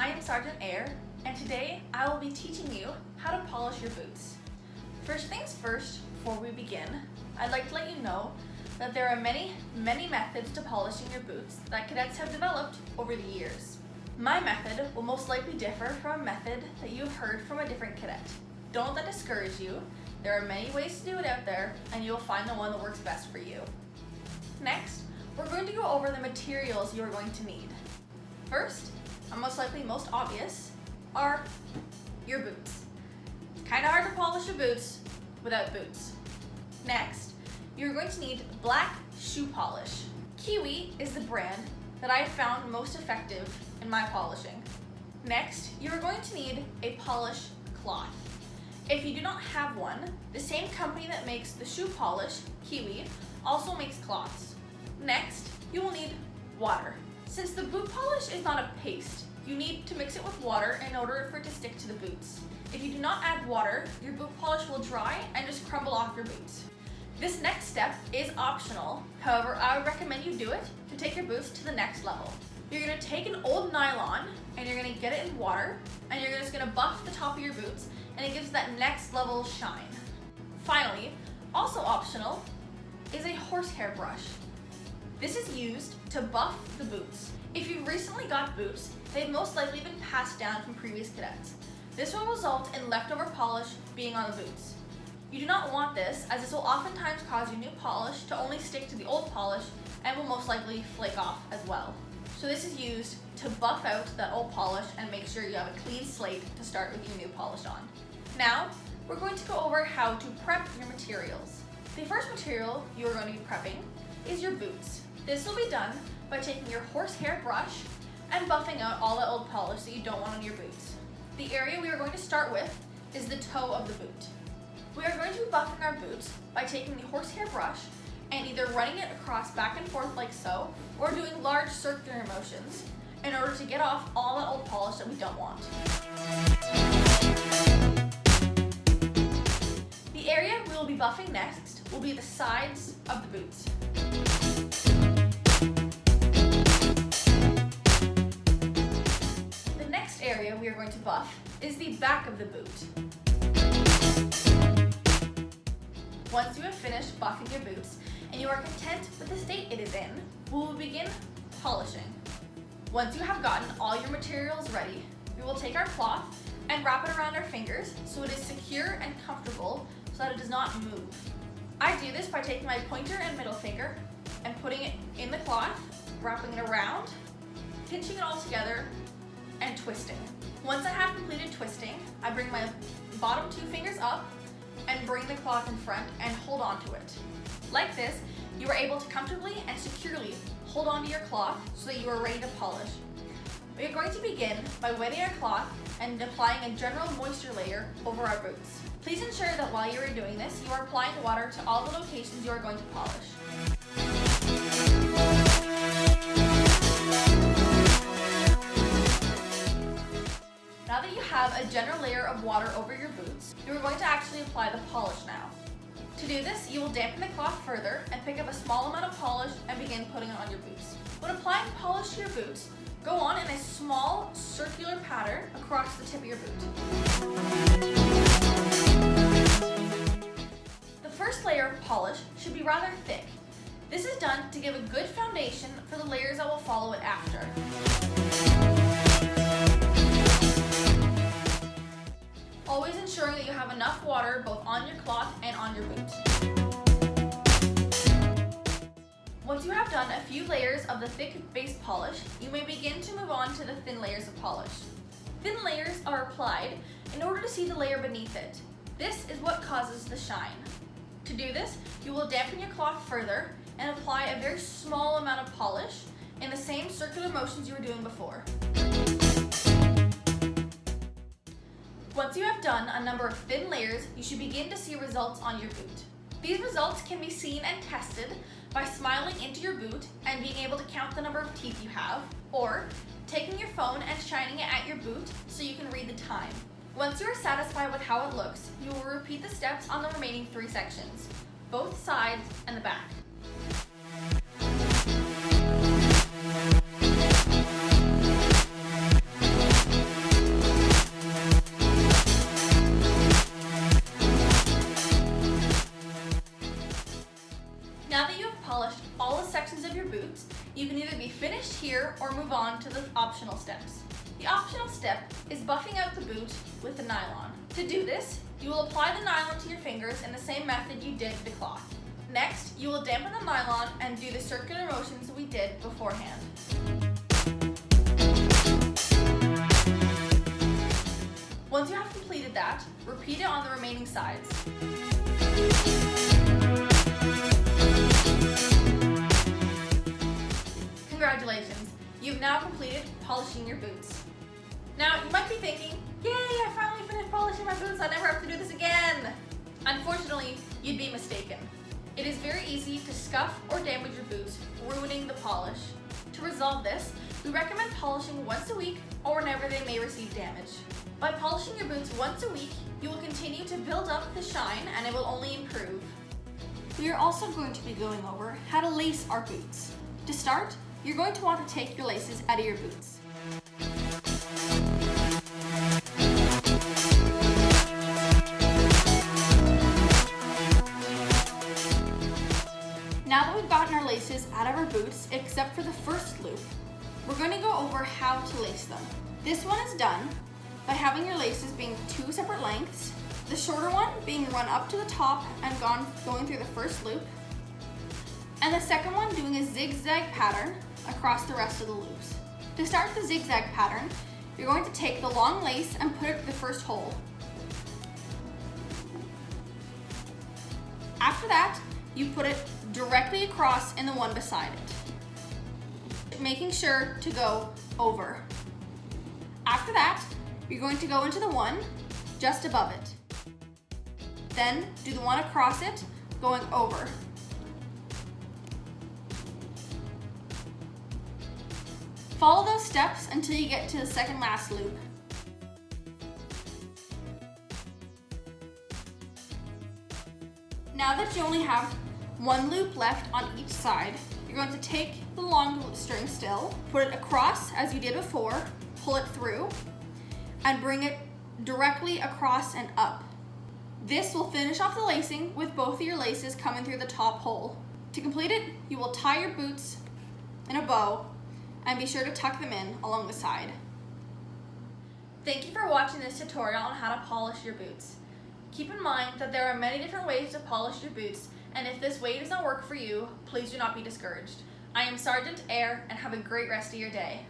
I am Sergeant Air, and today I will be teaching you how to polish your boots. First things first, before we begin, I'd like to let you know that there are many methods to polishing your boots that cadets have developed over the years. My method will most likely differ from a method that you have heard from a different cadet. Don't let that discourage you. There are many ways to do it out there, and you'll find the one that works best for you. Next, we're going to go over the materials you are going to need. First, and most likely most obvious, are your boots. Kind of hard to polish your boots without boots. Next, you're going to need black shoe polish. Kiwi is the brand that I have found most effective in my polishing. Next, you are going to need a polish cloth. If you do not have one, the same company that makes the shoe polish, Kiwi, also makes cloths. Next, you will need water. Since the boot polish is not a paste, you need to mix it with water in order for it to stick to the boots. If you do not add water, your boot polish will dry and just crumble off your boots. This next step is optional. However, I would recommend you do it to take your boots to the next level. You're going to take an old nylon and you're going to get it in water and you're just going to buff the top of your boots and it gives that next level shine. Finally, also optional, is a horsehair brush. This is used to buff the boots. If you've recently got boots, they've most likely been passed down from previous cadets. This will result in leftover polish being on the boots. You do not want this, as this will oftentimes cause your new polish to only stick to the old polish and will most likely flake off as well. So this is used to buff out that old polish and make sure you have a clean slate to start with your new polish on. Now, we're going to go over how to prep your materials. The first material you are going to be prepping is your boots. This will be done by taking your horsehair brush and buffing out all the old polish that you don't want on your boots. The area we are going to start with is the toe of the boot. We are going to be buffing our boots by taking the horsehair brush and either running it across back and forth like so, or doing large circular motions in order to get off all that old polish that we don't want. The area we will be buffing next will be the sides of the boots. The next area we are going to buff is the back of the boot. Once you have finished buffing your boots and you are content with the state it is in, we will begin polishing. Once you have gotten all your materials ready, we will take our cloth and wrap it around our fingers so it is secure and comfortable so that it does not move. I do this by taking my pointer and middle finger and putting it in the cloth, wrapping it around, pinching it all together, and twisting. Once I have completed twisting, I bring my bottom two fingers up and bring the cloth in front and hold on to it. Like this, you are able to comfortably and securely hold on to your cloth so that you are ready to polish. We are going to begin by wetting our cloth and applying a general moisture layer over our boots. Please ensure that while you are doing this, you are applying water to all the locations you are going to polish. Now that you have a general layer of water over your boots, you are going to actually apply the polish now. To do this, you will dampen the cloth further and pick up a small amount of polish and begin putting it on your boots. When applying polish to your boots, go on in a small circular pattern across the tip of your boot. The first layer of polish should be rather thick. This is done to give a good foundation for the layers that will follow it after. Always ensuring that you have enough water both on your cloth and on your boot. Once you have done a few layers of the thick base polish, you may begin to move on to the thin layers of polish. Thin layers are applied in order to see the layer beneath it. This is what causes the shine. To do this, you will dampen your cloth further and apply a very small amount of polish in the same circular motions you were doing before. Once you have done a number of thin layers, you should begin to see results on your boot. These results can be seen and tested by smiling into your boot and being able to count the number of teeth you have, or taking your phone and shining it at your boot so you can read the time. Once you are satisfied with how it looks, you will repeat the steps on the remaining 3 sections, both sides and the back. move on to the optional steps. The optional step is buffing out the boot with the nylon. To do this, you will apply the nylon to your fingers in the same method you did the cloth. Next, you will dampen the nylon and do the circular motions we did beforehand. Once you have completed that, repeat it on the remaining sides. Congratulations, you've now completed polishing your boots. Now, you might be thinking, yay, I finally finished polishing my boots, I never have to do this again. Unfortunately, you'd be mistaken. It is very easy to scuff or damage your boots, ruining the polish. To resolve this, we recommend polishing once a week or whenever they may receive damage. By polishing your boots once a week, you will continue to build up the shine and it will only improve. We are also going to be going over how to lace our boots. To start, you're going to want to take your laces out of your boots. Now that we've gotten our laces out of our boots, except for the first loop, we're going to go over how to lace them. This one is done by having your laces being two separate lengths, the shorter one being run up to the top and going through the first loop, and the second one doing a zigzag pattern across the rest of the loops. To start the zigzag pattern, you're going to take the long lace and put it in the first hole. After that, you put it directly across in the one beside it, making sure to go over. After that, you're going to go into the one just above it. Then do the one across it, going over. Follow those steps until you get to the second last loop. Now that you only have one loop left on each side, you're going to take the long string still, put it across as you did before, pull it through, and bring it directly across and up. This will finish off the lacing with both of your laces coming through the top hole. To complete it, you will tie your boots in a bow and be sure to tuck them in along the side. Thank you for watching this tutorial on how to polish your boots. Keep in mind that there are many different ways to polish your boots, and if this way does not work for you, please do not be discouraged. I am Sergeant Air, and have a great rest of your day.